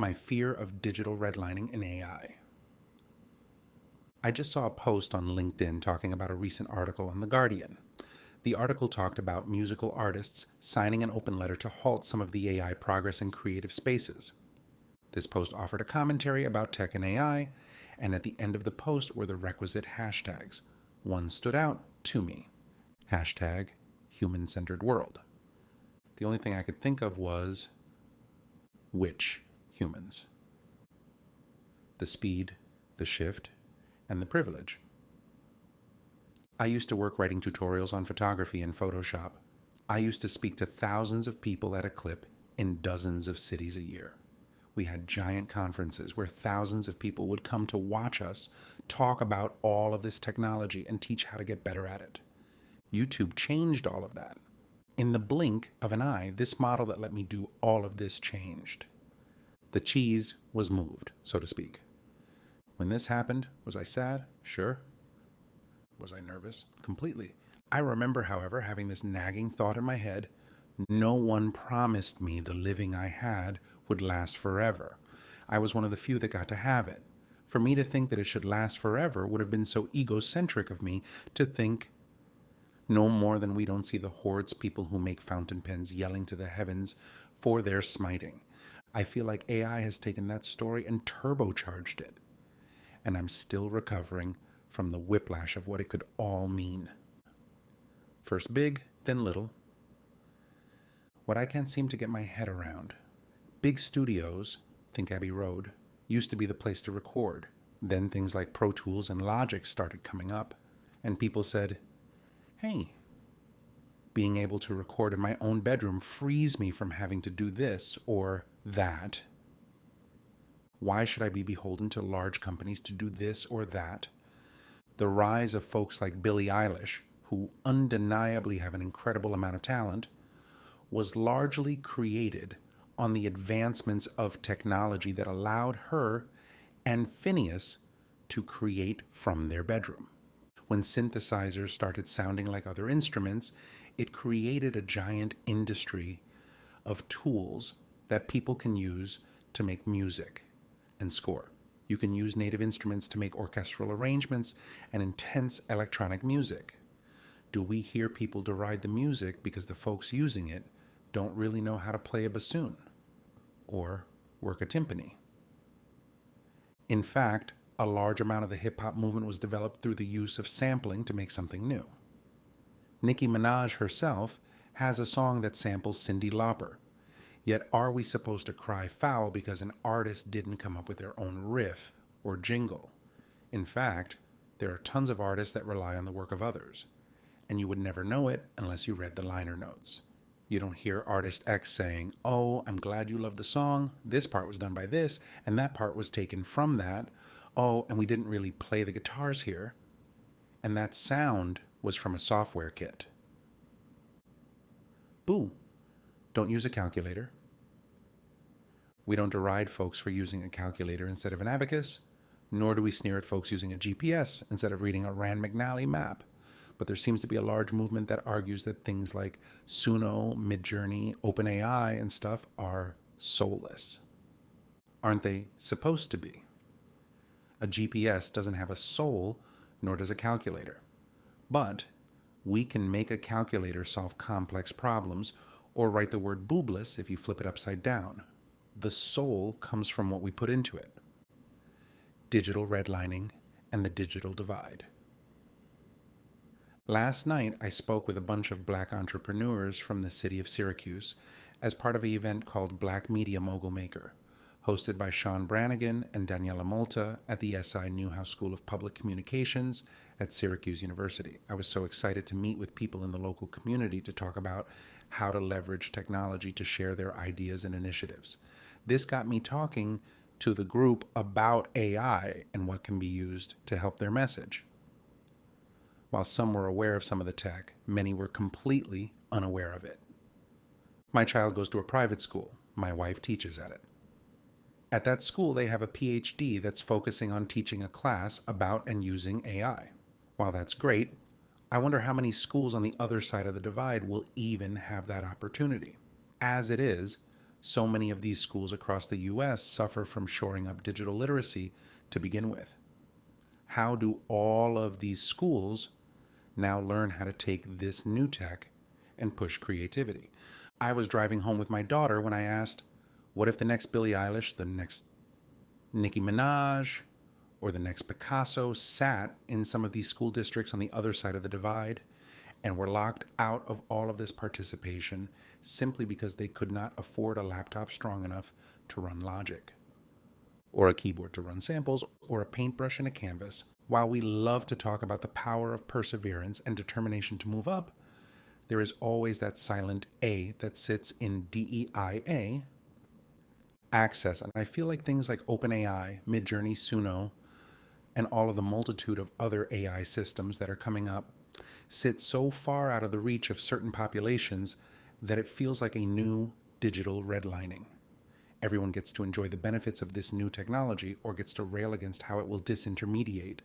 My fear of digital redlining in AI. I just saw a post on LinkedIn talking about a recent article on The Guardian. The article talked about musical artists signing an open letter to halt some of the AI progress in creative spaces. This post offered a commentary about tech and AI, and at the end of the post were the requisite hashtags. One stood out to me. Hashtag human-centered world. The only thing I could think of was which humans? The speed, the shift, and the privilege. I used to work writing tutorials on photography in Photoshop. I used to speak to thousands of people at a clip in dozens of cities a year. We had giant conferences where thousands of people would come to watch us talk about all of this technology and teach how to get better at it. YouTube changed all of that. In the blink of an eye, this model that let me do all of this changed. The cheese was moved, so to speak. When this happened, was I sad? Sure. Was I nervous? Completely. I remember, however, having this nagging thought in my head: no one promised me the living I had would last forever. I was one of the few that got to have it. For me to think that it should last forever would have been so egocentric of me to think no more than we don't see the hordes people who make fountain pens yelling to the heavens for their smiting. I feel like AI has taken that story and turbocharged it. And I'm still recovering from the whiplash of what it could all mean. First big, then little. What I can't seem to get my head around. Big studios, think Abbey Road, used to be the place to record. Then things like Pro Tools and Logic started coming up, and people said, hey, being able to record in my own bedroom frees me from having to do this or that. Why should I be beholden to large companies to do this or that? The rise of folks like Billie Eilish, who undeniably have an incredible amount of talent, was largely created on the advancements of technology that allowed her and Phineas to create from their bedroom. When synthesizers started sounding like other instruments, it created a giant industry of tools that people can use to make music and score. You can use native instruments to make orchestral arrangements and intense electronic music. Do we hear people deride the music because the folks using it don't really know how to play a bassoon or work a timpani? In fact, a large amount of the hip-hop movement was developed through the use of sampling to make something new. Nicki Minaj herself has a song that samples Cyndi Lauper. Yet are we supposed to cry foul because an artist didn't come up with their own riff or jingle? In fact, there are tons of artists that rely on the work of others, and you would never know it unless you read the liner notes. You don't hear artist X saying, oh, I'm glad you love the song, this part was done by this, and that part was taken from that, oh, and we didn't really play the guitars here, and that sound was from a software kit. Boo! Don't use a calculator. We don't deride folks for using a calculator instead of an abacus, nor do we sneer at folks using a GPS instead of reading a Rand McNally map. But there seems to be a large movement that argues that things like Suno, Midjourney, OpenAI, and stuff are soulless. Aren't they supposed to be? A GPS doesn't have a soul, nor does a calculator. But we can make a calculator solve complex problems, or write the word boobless if you flip it upside down. The soul comes from what we put into it. Digital redlining and the digital divide. Last night, I spoke with a bunch of Black entrepreneurs from the city of Syracuse as part of an event called Black Media Mogul Maker, hosted by Sean Brannigan and Daniela Molta at the SI Newhouse School of Public Communications at Syracuse University. I was so excited to meet with people in the local community to talk about how to leverage technology to share their ideas and initiatives. This got me talking to the group about AI and what can be used to help their message. While some were aware of some of the tech, many were completely unaware of it. My child goes to a private school. My wife teaches at it. At that school, they have a PhD that's focusing on teaching a class about and using AI. While that's great, I wonder how many schools on the other side of the divide will even have that opportunity. As it is, So many of these schools across the US suffer from shoring up digital literacy to begin with. How do all of these schools now learn how to take this new tech and push creativity? I was driving home with my daughter when I asked, what if the next Billie Eilish, the next Nicki Minaj, or the next Picasso sat in some of these school districts on the other side of the divide and were locked out of all of this participation simply because they could not afford a laptop strong enough to run Logic, or a keyboard to run samples, or a paintbrush and a canvas? While we love to talk about the power of perseverance and determination to move up, there is always that silent A that sits in DEIA, access. And I feel like things like OpenAI, Midjourney, Suno, and all of the multitude of other AI systems that are coming up sit so far out of the reach of certain populations that it feels like a new digital redlining. Everyone gets to enjoy the benefits of this new technology or gets to rail against how it will disintermediate.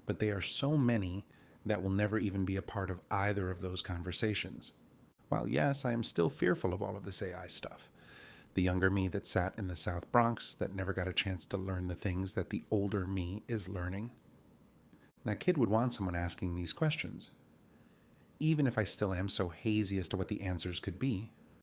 But they are so many that will never even be a part of either of those conversations. While yes, I am still fearful of all of this AI stuff. The younger me that sat in the South Bronx that never got a chance to learn the things that the older me is learning. That kid would want someone asking these questions. Even if I still am so hazy as to what the answers could be,